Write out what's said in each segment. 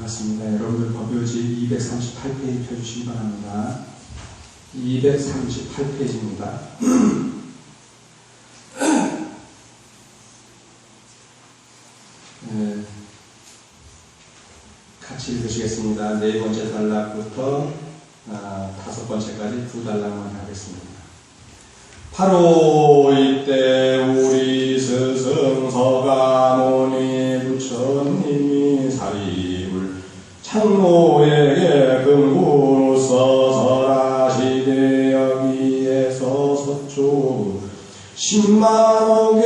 반갑습니다. 여러분들 법요지 238페이지 펴주시기 바랍니다. 238페이지입니다. 같이 읽으시겠습니다. 네 번째 단락부터 다섯 번째까지 두 단락만 하겠습니다. 바로 이때 우리 스승 서가모니 부처님이 사립을 창모에게 근구로서 설하시되 여기에서 서초 10만억의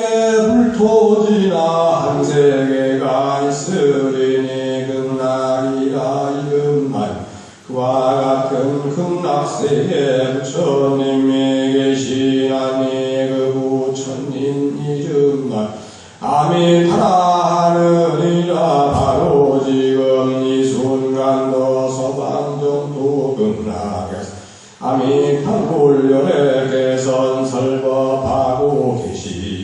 불토지나 한 세계가 있으리니 극락이라 이름하여 그와 같은 극락세계 부처님이 계시나니 그 부처님 이름만 아미타라 하느니라. 바로 지금 이 순간도 서방정도 극락에서 아미타 본련의 개선 설법하고 계시니라.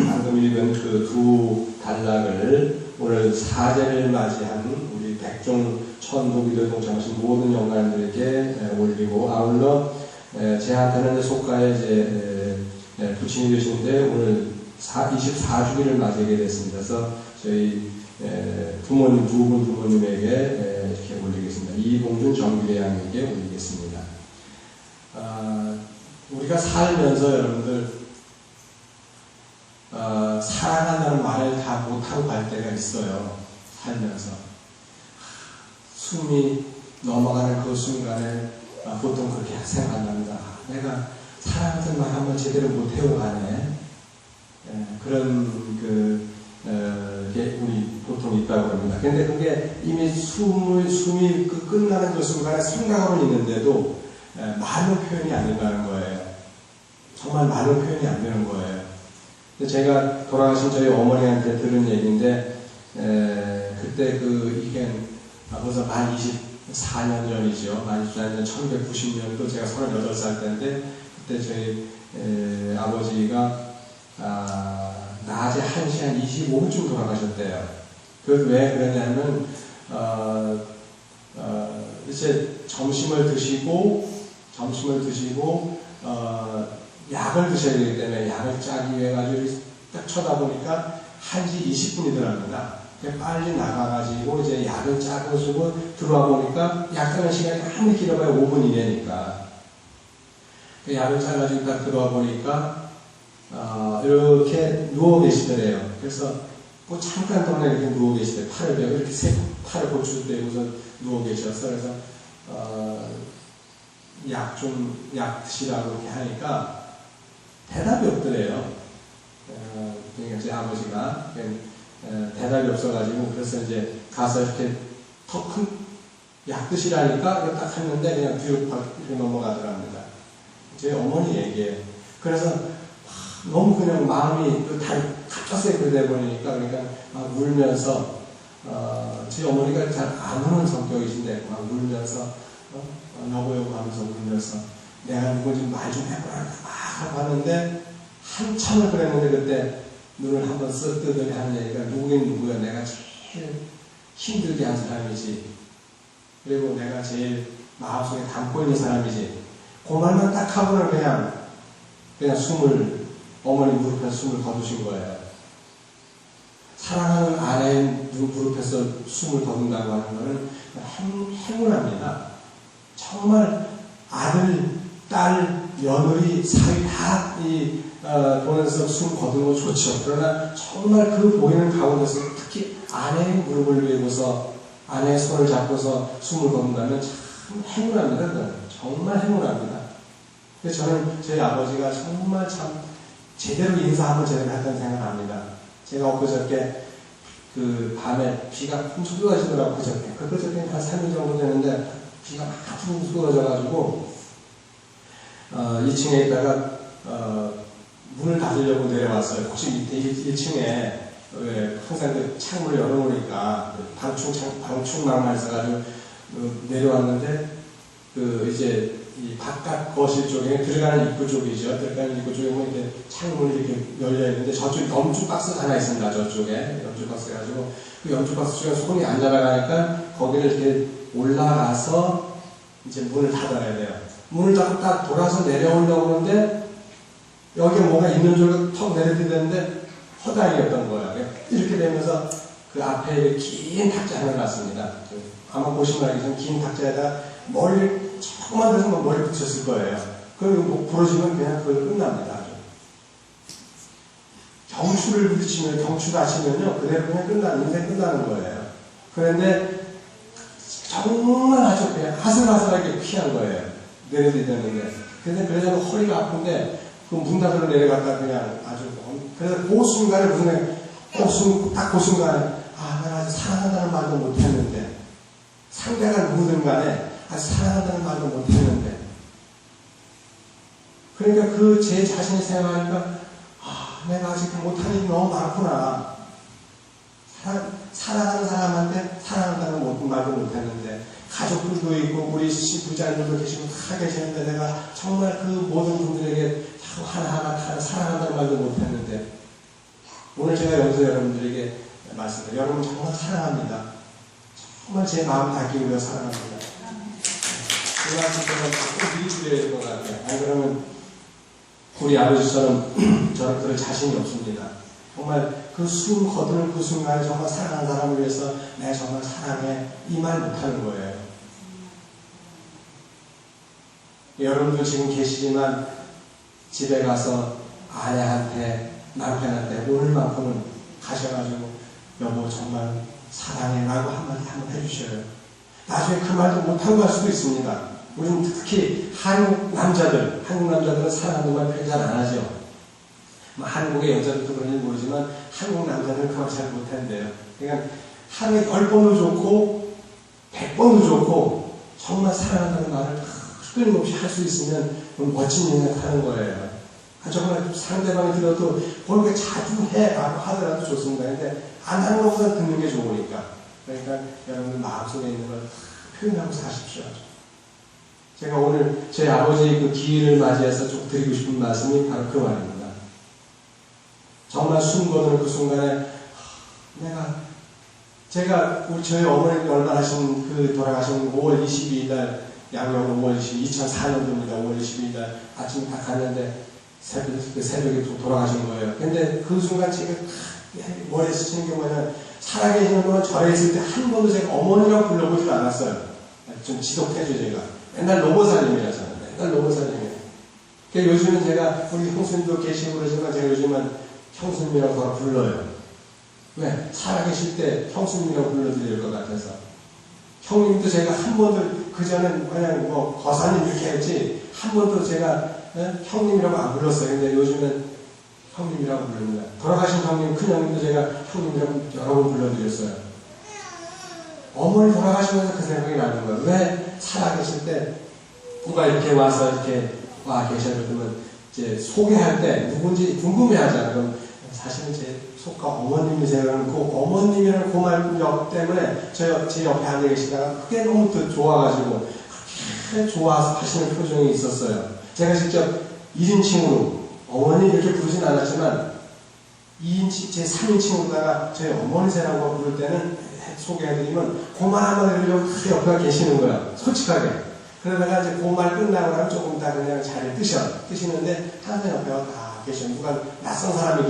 방금 읽은 그 두 단락을 오늘 사제를 맞이한 우리 백종 천도기도 동참하신 모든 영가인들에게 올리고, 아울러 제한테는 속가에 이제 부친이 되시는데 오늘 24주기를 맞이하게 됐습니다. 그래서 저희 부모님 두 분 부모님에게 이렇게 올리겠습니다. 이봉준 정규대양에게 올리겠습니다. 우리가 살면서 여러분들 사랑한다는 말을 다 못하고 갈 때가 있어요. 살면서 숨이 넘어가는 그 순간에 보통 그렇게 생각합니다. 내가 사랑하는 말 한번 제대로 못해고 가네. 그런 게 우리 보통 있다고 합니다. 근데 그게 이미 숨이 끝나는 그 순간에 생각하고 있는데도 말로 표현이 안 된다는 거예요. 정말 말로 표현이 안 되는 거예요. 제가 돌아가신 저희 어머니한테 들은 얘기인데, 그때 이게 벌써 만 24년 전이죠. 만 24년, 1990년도 제가 38살 때인데, 그때 저희 아버지가 낮에 1시 25분쯤 돌아가셨대요. 그래서 왜 그러냐면, 이제 점심을 드시고, 약을 드셔야 되기 때문에 약을 짜기 위해 가지고 딱 쳐다보니까 1시 20분이더랍니다. 빨리 나가가지고 이제 약을 짜고 쓰고 들어와 보니까 약짜는 시간이 아무리 길어봐야 5분 이내니까. 약을 짜가지고 딱 들어와 보니까 이렇게 누워 계시더래요. 그래서 잠깐 동안에 이렇게 누워 계시더래요. 팔을 대고 이렇게 팔을 고추 대고서 누워 계셔서, 그래서 약 드시라고 이렇게 하니까 대답이 없더래요. 그러니까 제 아버지가 대답이 없어가지고, 그래서 이제 가서 이렇게 더 큰 약 드시라니까 딱 했는데 그냥 뒤로 이렇게 넘어가더랍니다. 제 어머니 얘기예요. 그래서 너무 그냥 마음이 갑자기 그러다 보니까, 그러니까 막 울면서 제 어머니가 잘 안 우는 성격이신데 막 울면서 여보 하면서 울면서 내가 누구 좀 말 좀 해보라 막 하고 하는데, 한참을 그랬는데 그때 눈을 한번 쓱 뜨더니 하는 얘기가 누구긴 누구야. 내가 제일 힘들게 한 사람이지. 그리고 내가 제일 마음속에 담고 있는 사람이지. 그 말만 딱 하고는 그냥 어머니 무릎에서 숨을 거두신 거예요. 사랑하는 아내의 무릎에서 숨을 거둔다고 하는 것은 행운합니다. 정말 아들, 딸, 며느리, 사위 다 보면서 숨 거두는 거 좋죠. 그러나 정말 그 보이는 가운데서 특히 아내의 무릎을 위해서 아내의 손을 잡고서 숨을 거둔다면 참 행운합니다. 정말 행운합니다. 그래서 저는 저희 아버지가 정말 참 제대로 인사하면 제대로 했다는 생각합니다. 제가 엊그저께 밤에 비가 훔쳐 쏟아지더라고요. 그저께 한 3일 정도 되는데 비가 막 훔쳐 쏟아져가지고 2층에 있다가 문을 닫으려고 내려왔어요. 혹시 밑에 1층에 항상 그 창문을 열어놓으니까 방충망만 있어가지고 내려왔는데 이제 이 바깥 거실 쪽에 들어가는 입구 쪽이죠. 들어가는 입구 쪽에 보면 이렇게 창문이 이렇게 열려 있는데 저쪽에 염주 박스가 하나 있습니다. 저쪽에 염주 박스가 가지고 그 염주 박스 쪽에 손이 안 잡아가니까 거기를 이렇게 올라가서 이제 문을 닫아야 돼요. 문을 닫고 딱 돌아서 내려오려고 하는데 여기에 뭐가 있는 줄 턱 내려드는데 허당이었던 거예요. 이렇게 되면서 그 앞에 긴 탁자 하나 놨습니다. 아마 보시면 알겠지만 긴 탁자에다 머리를 조금만 돼서 머리 붙였을 거예요. 그럼 뭐 부러지면 그냥 그걸 끝납니다. 경추를 부딪히면, 경추 다치면요, 그대로 그냥 인생 끝나는 거예요. 그런데 정말 아주 그냥 아슬아슬하게 피한 거예요. 내려드렸는데. 근데 그래서 허리가 아픈데, 그 문 닫으러 내려갔다 그냥 아주, 그래서 그 순간에 딱 그 순간에, 내가 아직 사랑한다는 말도 못했는데, 상대가 누구든 간에 아직 사랑한다는 말도 못했는데, 그러니까 제 자신이 생각하니까, 내가 아직 못한 일이 너무 많구나. 사랑하는 사람한테 사랑한다는 말도 못했는데, 가족들도 있고, 우리 부자님들도 계시고, 다 계시는데, 내가 정말 그 모든 분들에게 하나하나 사랑한다는 말도 못했는데, 오늘 제가 여기서 여러분들에게 말씀드려요. 여러분 정말 사랑합니다. 정말 제 마음 닿기 위해 사랑합니다. 그 말씀 꼭 미리 드려야 될 것 같아요. 아니, 그러면 우리 아버지처럼 저는 그럴 자신이 없습니다. 정말 그 숨 거두는 그 순간에 정말 사랑하는 사람을 위해서 내가 정말 사랑해 이 말 못하는 거예요. 여러분도 지금 계시지만 집에 가서 아내한테 남편한테 오늘만큼은 가셔가지고 여보 정말 사랑해 라고 한번 해주셔요. 나중에 그 말도 못하고 갈 수도 있습니다. 우리는 특히 한국 남자들은 사랑하는 말 표현 잘 안 하죠. 한국의 여자들도 그런지 모르지만 한국 남자들은 그 말 잘 못한대요. 그러니까 하루에 10번도 좋고 100번도 좋고 정말 사랑한다는 말을 끊임없이 할 수 있으면 멋진 인생 하는 거예요. 정말 상대방이 들어도 그렇게 자주 해라고 하더라도 좋습니다. 근데 안 하는 것보다 듣는 게 좋으니까. 그러니까 여러분들 마음속에 있는 걸 표현하고 사십시오. 제가 오늘 저희 아버지의 그 기일을 맞이해서 좀 드리고 싶은 말씀이 바로 그 말입니다. 정말 숨 거두는 그 순간에 제가 저희 어머니 얼마하신 돌아가신 5월 22일 날 양력 5월 2004년도입니다. 5월 22일 날 아침에 딱 갔는데 새벽에 돌아가신 거예요. 근데 그 순간 제가 머리에 스치는 게 뭐냐면 살아계시는 동안 절에 있을 때 한 번도 제가 어머니라고 불러보질 않았어요. 좀 지독해져 제가. 맨날 노보사님이라잖아요. 맨날 노보사님이에요. 그러니까 요즘은 제가 우리 형수님도 계시고 그러지만 제가 요즘은 형수님이라고 불러요. 왜? 살아계실 때 형수님이라고 불러드릴 것 같아서. 형님도 제가 한 번도 그전엔 그냥 거사님 이렇게 했지 한 번도 제가 형님이라고 안 불렀어요. 근데 요즘은 형님이라고 부릅니다. 돌아가신 형님, 큰 형님도 제가 형님이라고 여러 번 불러드렸어요. 어머니 돌아가시면서 그 생각이 나는 거예요. 왜 살아계실 때 누가 이렇게 와서 이렇게 와 계셔버리면 이제 소개할 때 누군지 궁금해 하잖아요. 그럼 사실은 제 속가 어머님이세요. 그 어머님이라는 그 말력 때문에 제 옆에 앉아 계시다가 그게 너무 좋아가지고 그렇게 좋아서 하시는 표정이 있었어요. 제가 직접 1인칭으로 어머니 이렇게 부르진 않았지만 2인칭, 제 3인칭으로다가 저희 어머니세라고 부를 때는 소개해드리면 그 말 한마디 하려고 그 옆에 계시는 거야. 솔직하게. 그러다가 이제 그 말 끝나고 나면 조금 이따 그냥 자리를 뜨시는데 항상 옆에 다 계셔. 누가 낯선 사람이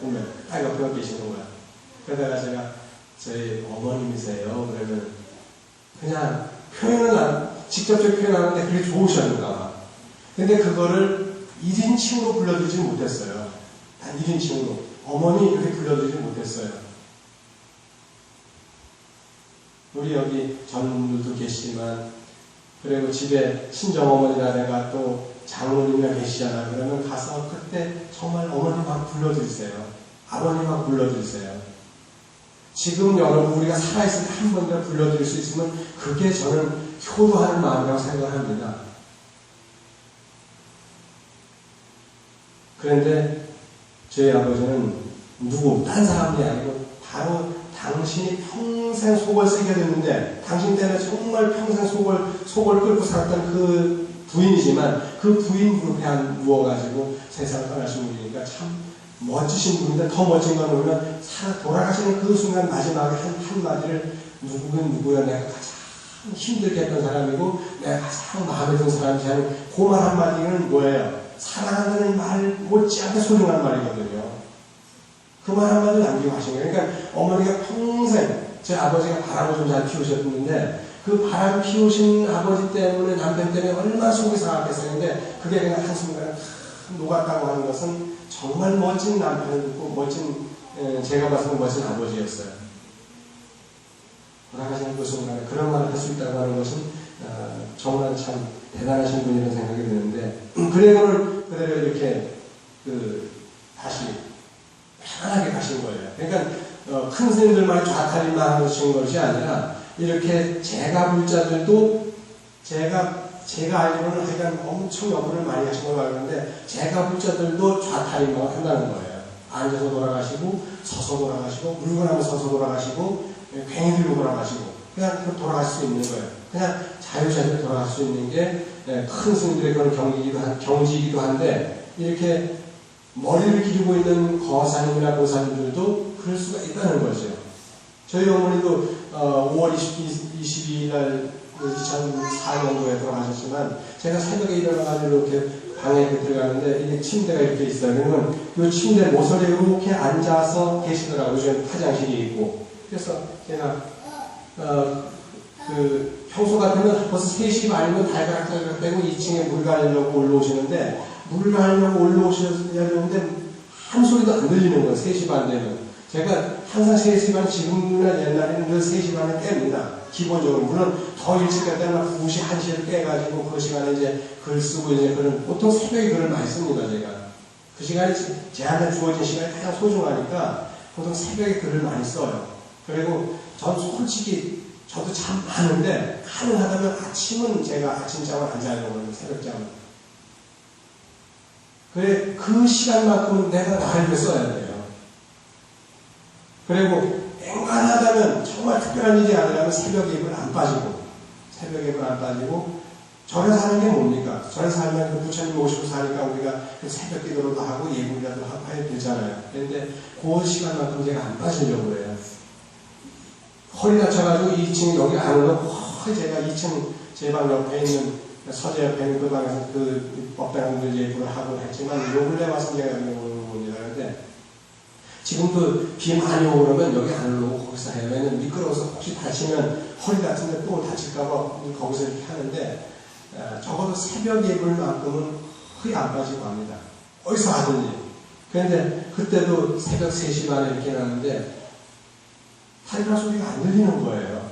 보면 딱 옆에 계시는 거야. 그러다가 제가 저희 어머님이세요. 그러면 그냥 직접적으로 표현하는데 그게 좋으셨는가 봐. 근데 그거를 1인칭으로 불러드리지 못했어요. 단 1인칭으로. 어머니 이렇게 불러드리지 못했어요. 우리 여기 젊은 분들도 계시지만, 그리고 집에 친정어머니라든가 또 장모님이나 계시잖아요. 그러면 가서 그때 정말 어머니 막 불러드리세요. 아버님 막 불러드리세요. 지금 여러분 우리가 살아있을 때 한 번이라도 불러드릴 수 있으면 그게 저는 효도하는 마음이라고 생각합니다. 그런데 저희 아버지는 딴 사람이 아니고 바로 당신이 평생 속을 썩게 됐는데, 당신 때문에 정말 평생 속을 끌고 살았던 그 부인이지만, 그 부인 무릎에 누워가지고 세상을 떠나신 분이니까 참 멋지신 분인데, 더 멋진 건 뭐냐면, 돌아가시는 그 순간 마지막에 한마디를, 누구야, 내가 가장 힘들게 했던 사람이고, 내가 가장 마음에 든 사람이 하는 그 말 한마디는 뭐예요? 사랑한다는 말 못지않게 소중한 말이거든요. 그 말 한마디 남기고 하신 거예요. 그러니까 어머니가 평생, 제 아버지가 바람을 좀 잘 피우셨는데, 그 바람 피우신 아버지 때문에, 남편 때문에 얼마나 속이 상하겠었는데, 그게 그냥 한순간에 녹았다고 하는 것은 정말 멋진 남편을 듣고, 멋진, 제가 봤을 때 멋진 아버지였어요. 돌아가시는 그 순간에 그런 말을 할 수 있다고 하는 것은, 정말 참 대단하신 분이라는 생각이 드는데, 그대로 이렇게, 다시, 편안하게 가신 거예요. 그러니까 큰 스님들만이 좌탈림만 하신 것이 아니라 이렇게 제가 불자들도 제가 알기로는 하여간 엄청 여부를 많이 하신 걸로 알고 있는데 제가 불자들도 좌탈림만 한다는 거예요. 앉아서 돌아가시고 서서 돌아가시고 물건 하면 서서 돌아가시고 괜히 들고 돌아가시고 그냥 돌아가실 수 있는 거예요. 그냥 자유자재로 돌아갈 수 있는 게 큰 스님들의 그런 경지이기도 한데 이렇게 머리를 기르고 있는 거사님이나 보사님들도 그럴 수가 있다는 거죠. 저희 어머니도 5월 22일 날 2004년도에 돌아가셨지만 제가 새벽에 일어나가지고 이렇게 방에 들어가는데 이게 침대가 이렇게 있어요. 그러면 이 침대 모서리에 이렇게 앉아서 계시더라고요. 요즘 화장실이 있고. 그래서 제가 평소 같으면 벌써 3시 반이면 달걀 빼고 2층에 물 가려고 올라오시는데 물 가려고 올라오셔야 되는데 한 소리도 안 들리는 거예요. 3시 반 되면. 제가 항상 3시 반, 지금이나 옛날에는 늘 3시 반에 깹니다. 기본적으로. 물론 더 일찍 깰 때는 2시, 1시를 깨가지고 그 시간에 이제 글 쓰고 이제 그런, 보통 새벽에 글을 많이 씁니다, 제가. 그 시간이 제한테 주어진 시간이 가장 소중하니까 보통 새벽에 글을 많이 써요. 그리고 전 솔직히 저도 참 많은데 가능하다면 아침은 제가 아침잠을 안 자려고 그러는 새벽잠을. 그래, 그 시간만큼은 내가 나를 위해 써야 돼요. 그리고 앵간하다면 정말 특별한 일이 아니라면 새벽 예불 안 빠지고 절에 사는 게 뭡니까? 절에 살면 그 부처님 모시고 사니까 우리가 그 새벽 기도로도 하고 예불이라도 하고 해야 되잖아요. 그런데 그 시간만큼 제가 안 빠지려고 해요. 허리 다쳐가지고 2층 여기 안 오고 제가 2층 제 방 옆에 있는 서재 옆에 있는 그 방에서 그 법당들 예불을 하고 했지만 요 근래 와서 제가 여기 오는 겁니다. 그런데 지금도 비 많이 오고 그러면 여기 안 오고 거기서 해요. 왜냐면 미끄러워서 혹시 다치면 허리 다친데 또 다칠까봐 거기서 이렇게 하는데 적어도 새벽 예불만큼은 거의 안 빠지고 합니다. 어디서 하든지. 그런데 그때도 새벽 3시 반에 이렇게 나는데 탈가 소리가 안 들리는 거예요.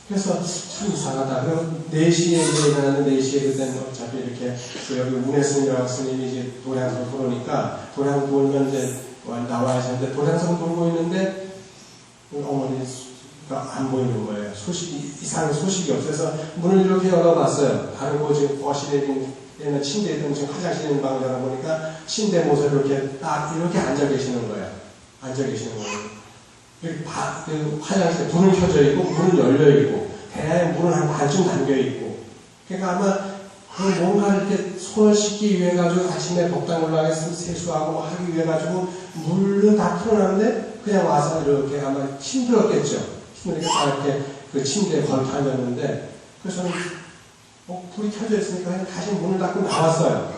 그래서 참 이상하다. 그럼 4시에 일어나는 4시에 그때는 어차피 이렇게 여기 운해스님이라고 스님이 이제 도량성 돌으니까 도량 돌면 이제 나와야 하는데 도량성 돌고 있는데 어머니가 안 보이는 거예요. 이상한 소식이 없어서 문을 이렇게 열어봤어요. 다른 거 지금 거실에 있는 침대에 있는 지금 화장실에 있는 방을 열어보니까 침대 모서리 이렇게 딱 이렇게 앉아 계시는 거예요. 그 화장실에 불은 켜져 있고 문은 열려 있고 대야에 문은 한 반쯤 잠겨 있고 그러니까 아마 그 뭔가 이렇게 손을 씻기 위해 가지고 아침에 법당 올라가서 세수하고 하기 위해 가지고 물은 다 풀어놨는데 그냥 와서 이렇게 아마 힘들었겠죠. 힘들게 다 이렇게 그 침대에 걸터앉았는데 그래서 저는 불이 켜져 있으니까 그냥 다시 문을 닫고 나왔어요.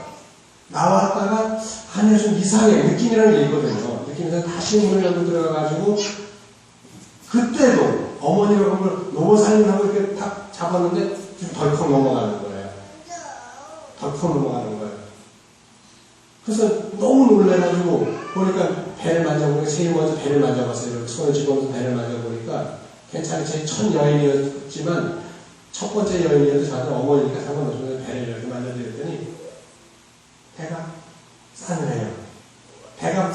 나왔다가 아니 좀 이상해 느낌이라는 게 있거든요. 느낌에서 다시 문을 열고 들어가가지고 그때도 어머니가 그걸 노보살님하고 이렇게 탁 잡았는데 좀 덜컥 넘어가는 거예요. 그래서 너무 놀래가지고 보니까 배를 만져보니까 제일 먼저 배를 만져봤어요. 이렇게 손을 집어넣어서 배를 만져보니까 괜찮아요. 제 첫 여인이었지만 첫 번째 여인이어도 저한테 어머니니까 상관없어서 배를 이렇게 만져드렸더니 배가 싸늘해요. 배가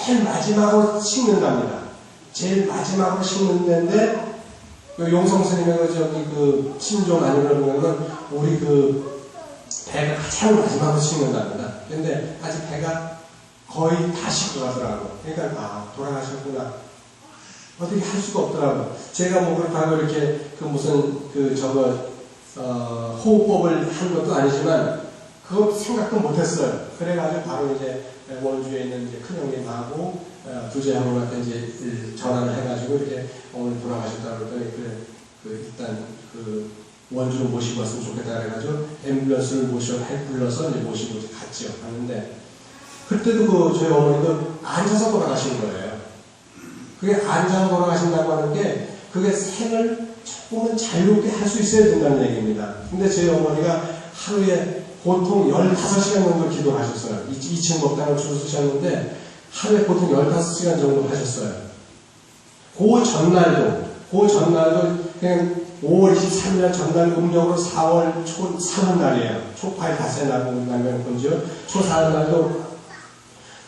제일 마지막으로 식는답니다. 제일 마지막으로 식는데 용성 스님의 그 신종 아니면 보면은 우리 그 배가 가장 마지막으로 식는답니다. 근데 아직 배가 거의 다 식고 가더라고. 그러니까 돌아가셨구나. 어떻게 할 수가 없더라고요. 제가 뭐 그렇다고 이렇게 그 무슨 호흡법을 한 것도 아니지만 그거 생각도 못했어요. 그래가지고 바로 이제 원주에 있는 이제 큰형님하고 두째 형님한테 이제 전화를 해가지고 이렇게 어머니 돌아가셨다고 그랬더니 일단 원주로 모시고 왔으면 좋겠다 그래가지고 앰뷸런스를 불러서 이제 모시고 갔죠. 갔는데 그때도 저희 어머니도 앉아서 돌아가신 거예요. 그게 앉아서 돌아가신다고 하는 게 그게 생을 조금은 자유롭게 할 수 있어야 된다는 얘기입니다. 근데 저희 어머니가 하루에 보통 15시간 정도 기도를 하셨어요. 2층 법당을 줄 서셨는데 하루에 보통 15시간 정도 하셨어요. 그 전날도 그냥 5월 23일 전날 음력으로 4월 사는 날이에요. 초파일 닷새 날고 나면 본지요. 초 사는 날도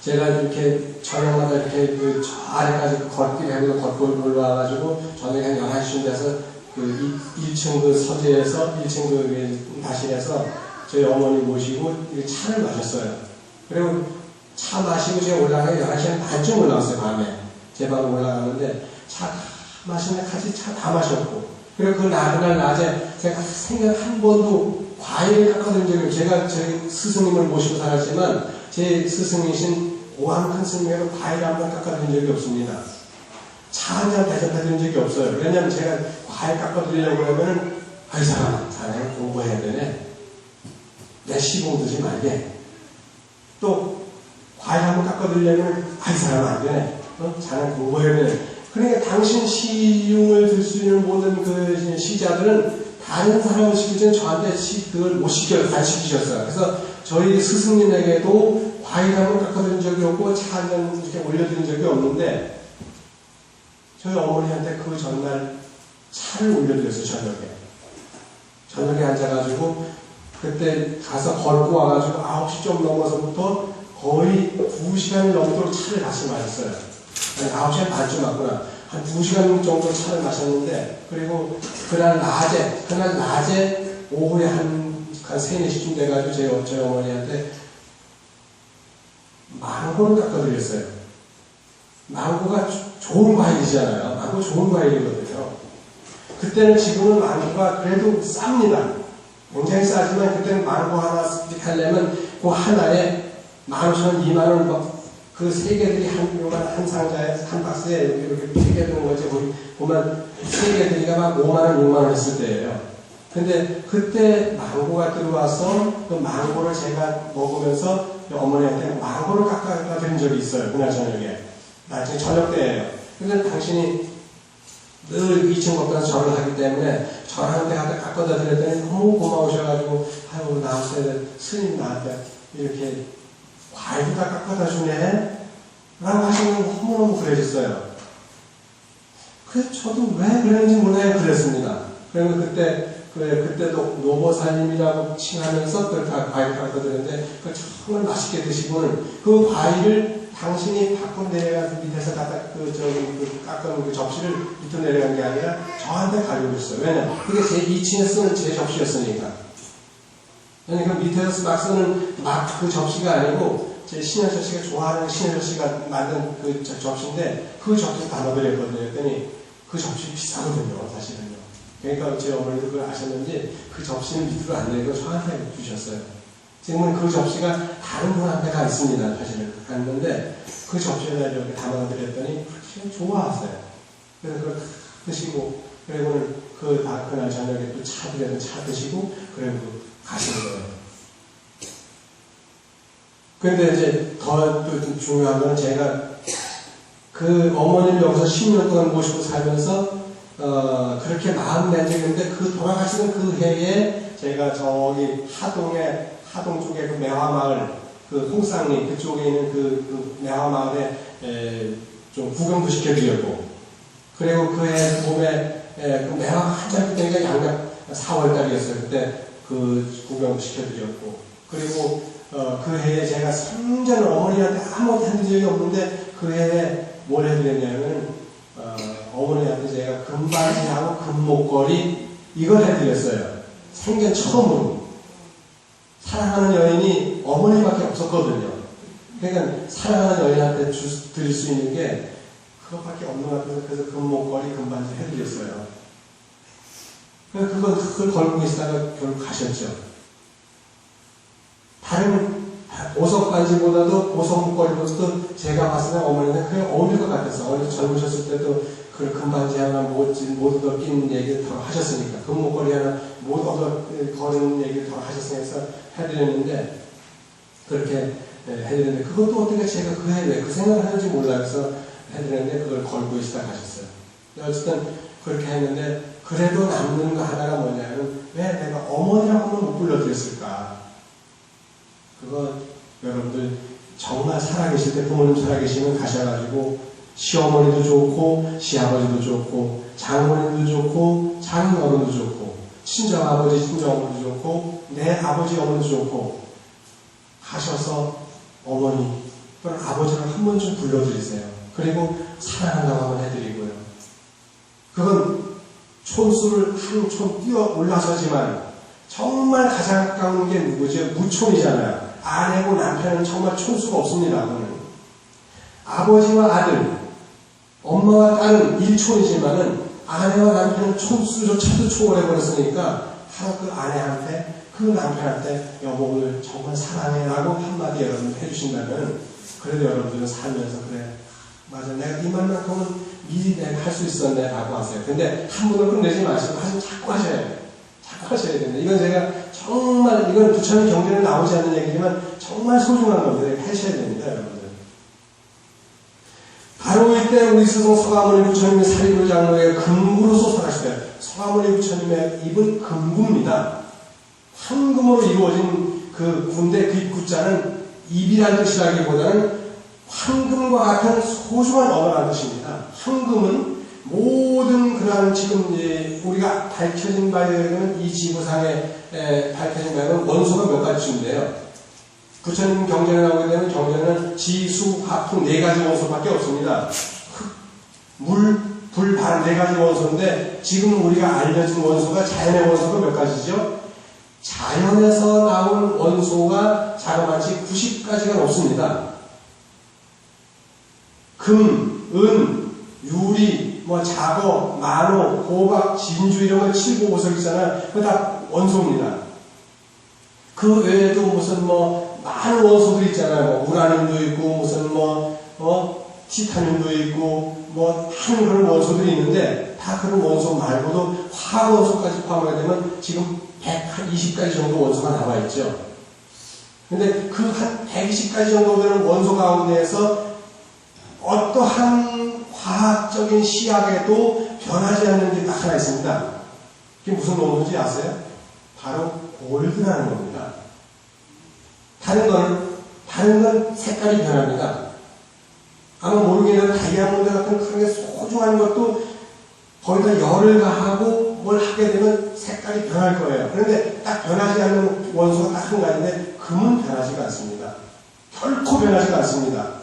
제가 이렇게 저녁마다 이렇게 저 아래까지 걷기를 해서 걷고 올라와가지고 저녁에 한 11시쯤 돼서 1층 서재에서 1층 다실에서 저희 어머니 모시고 차를 마셨어요. 그리고 차 마시고 제가 올라가서 11시 반쯤 올라왔어요. 밤에 제 방으로 올라가는데 차 마시면 같이 차 다 마셨고 그리고 그날 낮에 제가 생각 한 번도 과일을 깎아드린 적이 없어요. 제가 저희 스승님을 모시고 살았지만 제 스승이신 오한 큰 스님에게 과일 한 번 깎아드린 적이 없습니다. 차 한 잔 대접해드린 적이 없어요. 왜냐면 제가 과일 깎아드리려고 하면은 이 사람 자네 공부해야 되네. 내 시봉 두지 말게. 또 과일 한 번 깎아드리려면 이 사람 안 되네. 자네 공부해야 되네. 그러니까 당신 시중을 들 수 있는 모든 그 시자들은 다른 사람을 시키기 전에 저한테 그걸 안 시키셨어요. 그래서 저희 스승님에게도 과일 한 번 깎아드린 적이 없고 차 한 잔 이렇게 올려드린 적이 없는데 저희 어머니한테 그 전날 차를 올려드렸어요. 저녁에 앉아가지고 그때 가서 걸고 와가지고 9시 좀 넘어서부터 거의 2시간이 넘도록 차를 같이 마셨어요. 9시간 반쯤 왔구나. 한 2시간 정도 차를 마셨는데 그리고 그날 낮에 오후에 한 3, 4시쯤 돼가지고 저희 어머니한테 망고를 깎아드렸어요. 망고가 좋은 과일이잖아요. 망고 좋은 과일이거든요. 그때는 지금은 망고가 그래도 쌉니다. 굉장히 싸지만 그때는 망고 하나 하려면 그 하나에 15,000원, 2만원 그 세 개들이 한 상자에, 한 박스에 이렇게 3개 드는 거지. 보면 3개 들이가 막 5만원, 6만원 했을 때예요. 근데 그때 망고가 들어와서 그 망고를 제가 먹으면서 어머니한테 망고를 깎아 드린 적이 있어요. 그날 저녁에. 나중에 저녁 때예요. 근데 당신이 늘 2층 법당에서 절을 하기 때문에 절하는 데 갖다 깎아다 드렸더니 너무 고마우셔가지고 나한테 스님 나한테 이렇게 과일도 다 깎아다 주네 라고 하시면 너무너무 그러셨어요. 그래서 저도 왜 그랬는지 몰라요. 그랬습니다. 그러면 그때도 노보사님이라고 칭하면서 그걸 다 과일 깎아드렸는데 그걸 정말 맛있게 드시고는 그 과일을 당신이 밖으로 내려가서 밑에서 갖다 깎아놓은 그 접시를 밑으로 내려간 게 아니라 저한테 가지고 있어요. 왜냐? 그게 제 2층에 쓰는 제 접시였으니까. 아니, 그 밑에서 막 쓰는 그 접시가 아니고 제 신현철 씨가 좋아하는 신현철 씨가 만든 그 접시인데 그 접시를 담아드렸거든요. 그랬더니 그 접시 비싸거든요. 사실은요. 그러니까 제 어머니도 그걸 아셨는지 그 접시는 밑으로 안 내고 저한테 주셨어요. 지금은 그 접시가 다른 분한테 가 있습니다. 사실은 갔는데 그 접시에다 이렇게 담아드렸더니 좋아하세요. 그래서 그걸 드시고 그리고는 그날 저녁에 또 차 드시고 그리고 가시는 거예요. 근데 이제 더 중요한 건 제가 그 어머니를 여기서 10년 동안 모시고 살면서 그렇게 마음 낸 적이 있는데 그 돌아가시는 그 해에 제가 저기 하동 쪽에 그 매화마을 그 홍쌍리 그쪽에 있는 그 매화마을에 좀 구경도 시켜드렸고 그리고 그해 봄에 그 매화가 한참 그때가 양력 4월달이었어요. 그때 그 구경도 시켜드렸고 그리고 그 해에 제가 생전 어머니한테 아무것도 해준 적이 없는데 그 해에 뭘 해드렸냐면 어머니한테 제가 금바지하고 금목걸이 이걸 해드렸어요. 생전 처음으로. 사랑하는 여인이 어머니밖에 없었거든요. 그러니까 사랑하는 여인한테 드릴 수 있는 게 그것밖에 없는 것 같아서 그래서 금목걸이, 금반지 해드렸어요. 그걸 걸고 계시다가 결국 가셨죠. 다른 보석 반지보다도 보석 목걸이보다도 제가 봤을 때 어머니는 그게 어울릴 것 같았어. 어머니 젊으셨을 때도 그 금반지 하나 못 얻어 끼는 얘기를 더 하셨으니까, 금목걸이 하나 못 얻어 거는 얘기를 더 하셨으니까 해드렸는데, 그렇게 해드렸는데, 그것도 어떻게 제가 그 생각을 하는지 몰라요. 그래서 해드렸는데, 그걸 걸고 있다 가셨어요. 어쨌든 그렇게 했는데, 그래도 남는 거 하나가 뭐냐면, 왜 내가 어머니라고 한번 못 불러드렸을까? 그거 여러분들 정말 살아계실 때, 부모님 살아계시면 가셔가지고 시어머니도 좋고 시아버지도 좋고 장모님도 좋고 장인어른도 좋고 친정아버지 친정어머니도 좋고 내 아버지 어머니도 좋고 가셔서 어머니 또는 아버지를 한 번쯤 불러드리세요. 그리고 사랑한다고 한번 해드리고요. 그건 촌수를 한 촌 뛰어 올라서지만 정말 가장 가까운 게 누구죠? 무촌이잖아요. 아내고 남편은 정말 촌수가 없습니다. 그거는. 아버지와 아들, 엄마와 딸은 일촌이지만은 아내와 남편은 촌수조차도 초월해버렸으니까 바로 그 아내한테, 그 남편한테 여보 오늘 정말 사랑해라고 한마디 여러분 해주신다면, 그래도 여러분들은 살면서 그래 맞아 내가 이 말만큼은 미리 내가 할 수 있었네 라고 하세요. 근데 한 번을 끝내지 마시고 자꾸 하셔야 돼요. 자꾸 하셔야 됩니다. 이건 제가 정말, 이건 부처님 경전에 나오지 않는 얘기지만 정말 소중한 겁니다. 하셔야 됩니다, 여러분들. 바로 이때 우리 스승 서가모니 부처님이 사리불 장로의 금구로 솟아나시대요. 서가모니 부처님의 입은 금구입니다. 황금으로 이루어진 그 군대 그 입구자는 입이라는 뜻이라기보다는 황금과 같은 소중한 언어라는 뜻입니다. 황금은 모든 그러한 지금 우리가 밝혀진 바에 의하면 이 지구상에 밝혀진 바에 의하면 원소가 몇 가지인데요. 부처님 경전에 나오게 되면 경전에는 지, 수, 화, 풍 4가지 원소밖에 없습니다. 흙, 물, 불, 발 4가지 원소인데 지금 우리가 알려진 원소가 자연의 원소가 몇 가지죠? 자연에서 나온 원소가 자그마치 90가지가 넘습니다. 금, 은, 유리, 자거, 만호, 고박, 진주 이런 거 7고보석 있잖아요. 그거 다 원소입니다. 그 외에도 무슨 많은 원소들이 있잖아요. 우라늄도 있고 무슨 티타늄도 있고 많은 그런 원소들이 있는데 다 그런 원소 말고도 화원소까지 포함하게 되면 지금 120가지 정도 원소가 나와 있죠. 근데 그 한 120가지 정도 되는 원소 가운데에서 어떠한 과학적인 시약에도 변하지 않는 게 딱 하나 있습니다. 그게 무슨 원소인지 아세요? 바로 골드라는 겁니다. 다른 건 색깔이 변합니다. 아마 모르겠는데 다이아몬드 같은 그런 게 소중한 것도 거기다 열을 가하고 뭘 하게 되면 색깔이 변할 거예요. 그런데 딱 변하지 않는 원소가 딱 한 가지인데 금은 변하지가 않습니다. 결코 변하지가 않습니다.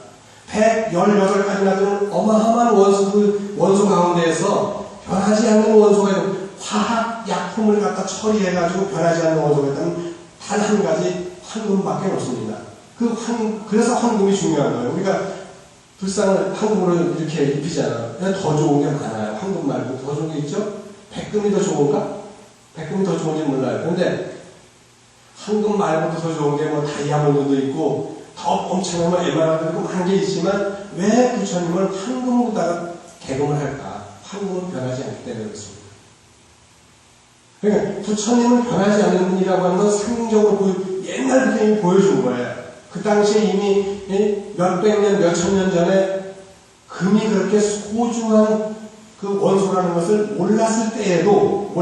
118가지나 되는 어마어마한 원소 가운데에서 변하지 않는 원소가 있고 화학 약품을 갖다 처리해가지고 변하지 않는 원소가 있다면 단 한 가지 황금밖에 없습니다. 그래서 황금이 중요한 거예요. 우리가 불상을 황금으로 이렇게 입히잖아요. 더 좋은 게 많아요. 황금 말고 더 좋은 게 있죠? 백금이 더 좋은가? 백금이 더 좋은지 몰라요. 그런데 황금 말고도 더 좋은 게 다이아몬드도 있고 더 엄청나면 에메랄드도 있고 많은 게 있지만 왜 부처님은 황금으로다가 개금을 할까? 황금은 변하지 않기 때문에 그렇습니다. 그러니까 부처님은 변하지 않는 분이라고 하는 건 상징적으로 옛날부터 이미 보여준 거예요. 그 당시에 이미 몇백 년, 몇천 년 전에 금이 그렇게 소중한 그 원소라는 것을 몰랐을 때에도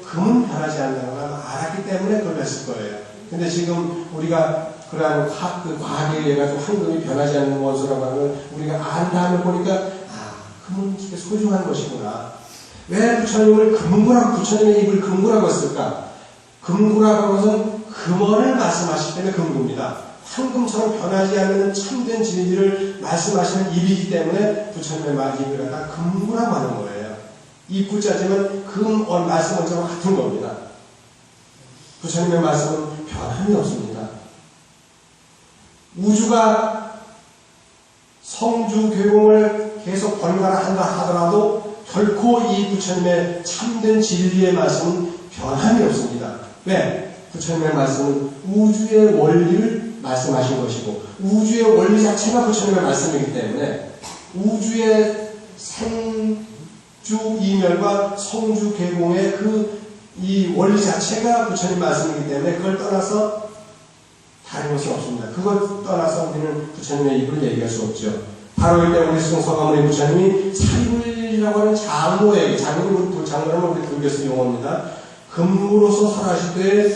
금은 변하지 않는다는 걸 알았기 때문에 그걸 했을 거예요. 근데 지금 우리가 그러한 과학에 의해 가지고 황금이 변하지 않는 원소라고 하는 걸 우리가 안 다음에 보니까 금은 되게 소중한 것이구나. 왜 부처님의 입을 금구라고 했을까? 금구라고 하는 것은 금원을 말씀하시기 때문에 금구입니다. 황금처럼 변하지 않는 참된 진리를 말씀하시는 입이기 때문에 부처님의 입을 갖다 금구라고 하는 거예요. 입구자지만 말씀 원자와 같은 겁니다. 부처님의 말씀은 변함이 없습니다. 우주가 성주 괴공을 계속 번갈아 한다 하더라도 결코 이 부처님의 참된 진리의 말씀은 변함이 없습니다. 왜? 부처님의 말씀은 우주의 원리를 말씀하신 것이고 우주의 원리 자체가 부처님의 말씀이기 때문에 우주의 생주 이멸과 성주 괴공의 이 원리 자체가 부처님 말씀이기 때문에 그걸 떠나서 다른 것이 없습니다. 그걸 떠나서 우리는 부처님의 입을 얘기할 수 없죠. 바로 이때 우리 성서가모니 부처님이 사리불이라고 하는 장로에게, 장로는 우리 불교에서 용어입니다. 금무로서 설하실 때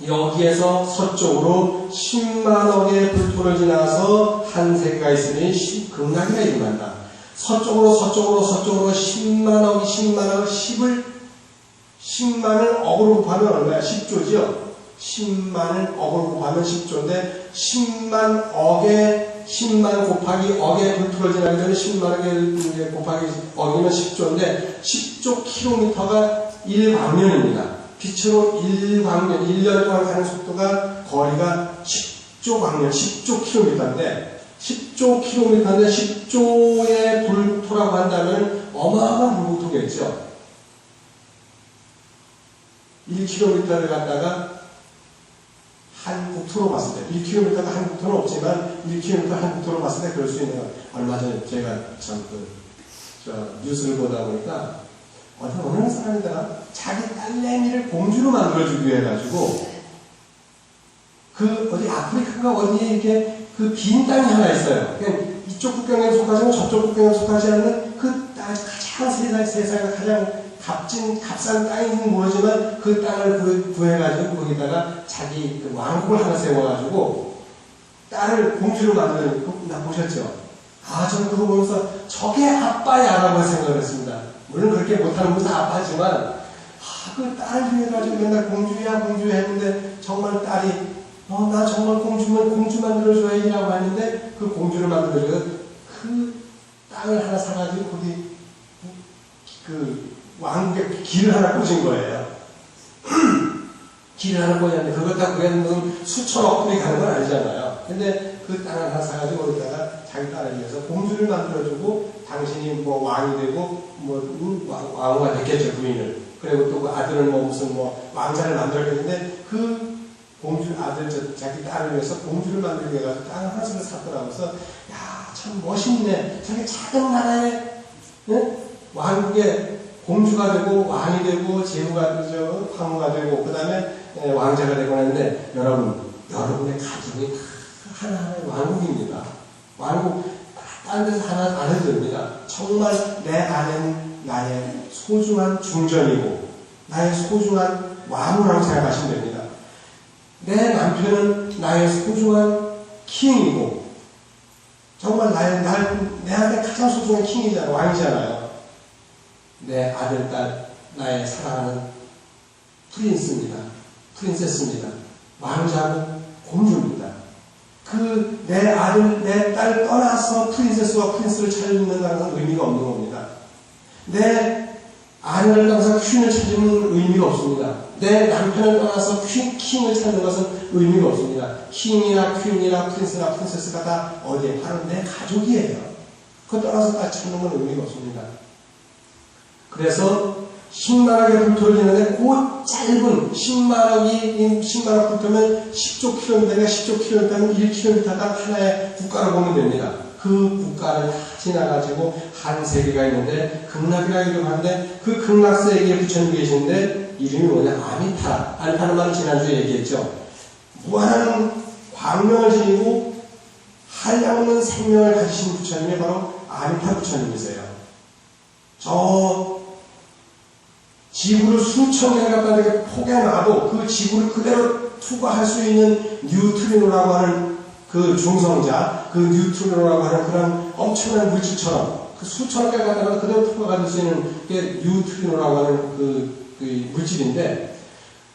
여기에서 서쪽으로 10만억의 불토를 지나서 한 세계가 있으니 극락이라 이름한다. 서쪽으로 10만억, 10만을 억으로 곱하면 얼마야? 10조죠? 10만을 억으로 곱하면 10조인데 10만 곱하기 억의 불토를 지나기 전에 10만억의 곱하기 억이면 10조인데 10조 킬로미터가 1광년입니다. 빛으로 1광년, 1년 동안 가는 속도가 거리가 10조 광년, 10조 킬로미터인데 10조의 불토라고 한다면 어마어마한 불토겠죠. 1km를 갖다가 한 국토로 봤을 때, 1km가 한 국토는 없지만 1km 한 국토로 봤을 때 그럴 수 있는 건 얼마 전에 제가 뉴스를 보다 보니까 어느 사람이더라 자기 딸내미를 공주로 만들어주기 위해 가지고 어디 아프리카가 어디에 이렇게 빈 땅이 하나 있어요. 그러니까 이쪽 국경에 속하지 않고 저쪽 국경에 속하지 않는 가장 세상에 가장 값싼 땅인지는 모르지만 그 땅을 구해가지고 거기다가 자기 왕국을 하나 세워가지고 딸을 공주로 만드는 거 보셨죠? 저는 그거 보면서 저게 아빠야라고 생각을 했습니다. 물론 그렇게 못하는 분도 아빠지만 그 딸을 위해가지고 맨날 공주야 했는데 정말 딸이 나 정말 공주 만들어줘야지라고 했는데 그 공주를 만들어줘서 그 땅을 하나 사가지고 거기 왕국에 길을 하나 꽂은 거예요. 길을 하나 꽂았는데 그것 다 구했는 수천억 분이 가는 건 아니잖아요. 근데 그 땅을 하나 사가지고 거기다가 자기 딸을 위해서 공주를 만들어주고 당신이 왕이 되고 왕후가 됐겠죠, 부인을. 그리고 또 그 아들은 무슨 왕자를 만들었겠는데 그 공주 아들 자기 딸을 위해서 공주를 만들기 위해서 땅을 하나씩 샀더라고요. 그래서 참 멋있네. 저기 작은 나라에 왕국에 공주가 되고 왕이 되고 제후가 되죠, 황후가 되고 그 다음에 왕자가 되고 하는데 여러분의 가족이 하나하나의 왕국입니다. 왕국 다른 데서 하나 안 해도 됩니다. 정말 내 아내는 나의 소중한 중전이고 나의 소중한 왕후라고 생각하시면 됩니다. 내 남편은 나의 소중한 킹이고 정말 내 안에 가장 소중한 킹이잖아요. 왕이잖아요. 내 아들, 딸, 나의 사랑하는 프린세스입니다. 왕자고 공주입니다. 내 아들, 내 딸 떠나서 프린세스와 프린스를 찾는다는 건 의미가 없는 겁니다. 내 아내를 떠나서 퀸을 찾는 의미가 없습니다. 내 남편을 떠나서 킹을 찾는 것은 의미가 없습니다. 킹이나 퀸이나 프린스나 프린세스가 다 어디에? 바로 내 가족이에요. 그거 떠나서 다 찾는 건 의미가 없습니다. 그래서 10만억의 불토를 지나는데 그 짧은 10만억 불토면 10조 킬로미터가 10조 킬로미터면 1킬로미터당 하나의 국가를 보면 됩니다. 그 국가를 다 지나가지고 한 세계가 있는데 극락이라 이름하는데 그 극락세계에 부처님 계시는데 이름이 뭐냐? 아미타. 아미타는 말은 지난주에 얘기했죠. 무한한 광명을 지니고 한량없는 생명을 가지신 부처님이 바로 아미타 부처님이세요. 지구를 수천 개를 갖다 이렇게 포개놔도 그 지구를 그대로 투과할 수 있는 뉴트리노라고 하는 그 중성자, 그 뉴트리노라고 하는 그런 엄청난 물질처럼 그 수천 개를 갖다가 그대로 투과가 될 수 있는 게 뉴트리노라고 하는 그 물질인데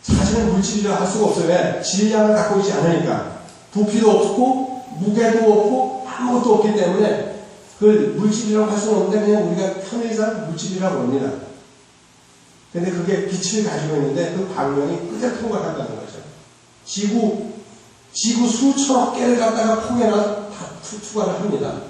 사실은 물질이라 할 수가 없어요. 왜? 질량을 갖고 있지 않으니까. 부피도 없고 무게도 없고 아무것도 없기 때문에 그 물질이라고 할 수는 없는데 그냥 우리가 편의상 물질이라고 합니다. 근데 그게 빛을 가지고 있는데 그 광명이 그대로 통과한다는 거죠. 지구 수천억 개를 갖다가 포개나 다 투과를 합니다.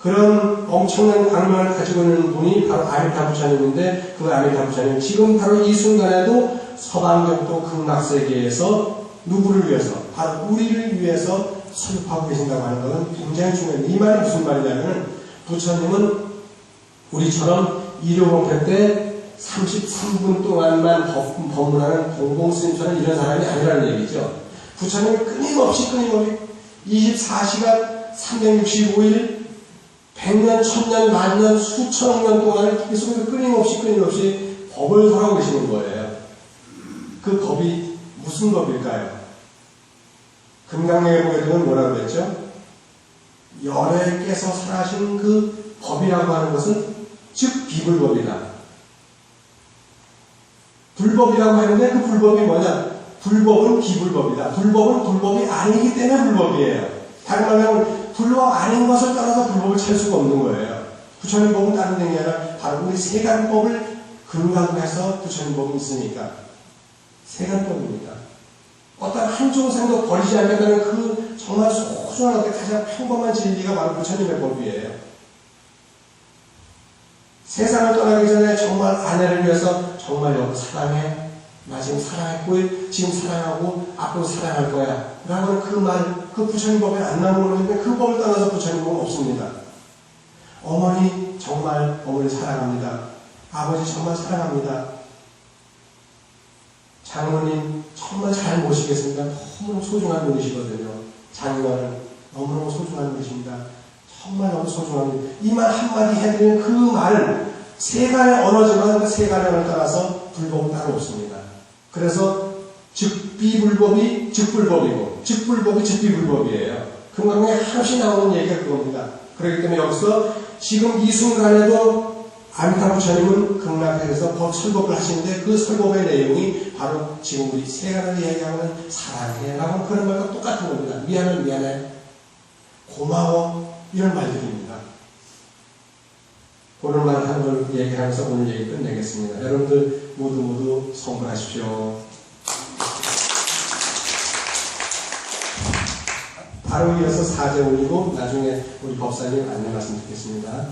그런 엄청난 악명을 가지고 있는 분이 바로 아미타 부처님인데, 그 아미타 부처님 지금 바로 이 순간에도 서방격도 극락세계에서 누구를 위해서, 바로 우리를 위해서 설립하고 계신다고 하는 것은 굉장히 중요해요. 이 말이 무슨 말이냐면, 부처님은 우리처럼 일요봉패 때 33분 동안만 법문하는 공공스님처럼 이런 사람이 아니라는 얘기죠. 부처님이 끊임없이 24시간 365일 100년, 1000년, 만년, 수천억 년 동안 계속해서 끊임없이 법을 설하고 계시는 거예요. 그 법이 무슨 법일까요? 금강경에 보게 되면 뭐라고 그랬죠? 열애께서 설하신 그 법이라고 하는 것은 즉 비불법이다. 불법이라고 하는데 그 불법이 뭐냐? 불법은 비불법이다. 불법은 불법이 아니기 때문에 불법이에요. 다른 말하면 불법 아닌 것을 따라서 불법을 찾을 수가 없는 거예요. 부처님 법은 다른 게 아니라 바로 우리 세간법을 근간으로 해서 부처님 법이 있으니까 세간법입니다. 어떤 한쪽 생도 버리지 않겠다는 그 정말 소중한 가장 평범한 진리가 바로 부처님의 법이에요. 세상을 떠나기 전에 정말 아내를 위해서 정말 여보 사랑해. 나 지금 사랑했고 지금 사랑하고 앞으로 사랑할 거야. 라고 하는 그 말, 그 부처님 법에 안 나오는 건데 그 법을 떠나서 부처님 법은 없습니다. 어머니 정말 어머니 사랑합니다. 아버지 정말 사랑합니다. 장모님 정말 잘 모시겠습니다. 너무너무 소중한 분이시거든요. 장인어른 너무너무 소중한 분이십니다. 정말 너무 소중합니다. 이 말 한마디 해드리면 그 말 세간의 언어지만 그 세간의 언어를 따라서 불법은 따로 없습니다. 그래서 즉비불법이 즉불법이고 즉불법이 즉비불법이에요. 금강경에 한없이 나오는 얘기가 그겁니다. 그렇기 때문에 여기서 지금 이 순간에도 아미타 부처님은 극락에서 법 설법을 하시는데 그 설법의 내용이 바로 지금 우리 세간을 얘기하는 사랑해라고 그런 말과 똑같은 겁니다. 미안해 고마워 이런 말들입니다. 그런 말 한 걸 얘기하면서 오늘 얘기 끝내겠습니다. 여러분들 모두 성불하십시오. 바로 이어서 사제 올리고 나중에 우리 법사님 안내 말씀 듣겠습니다.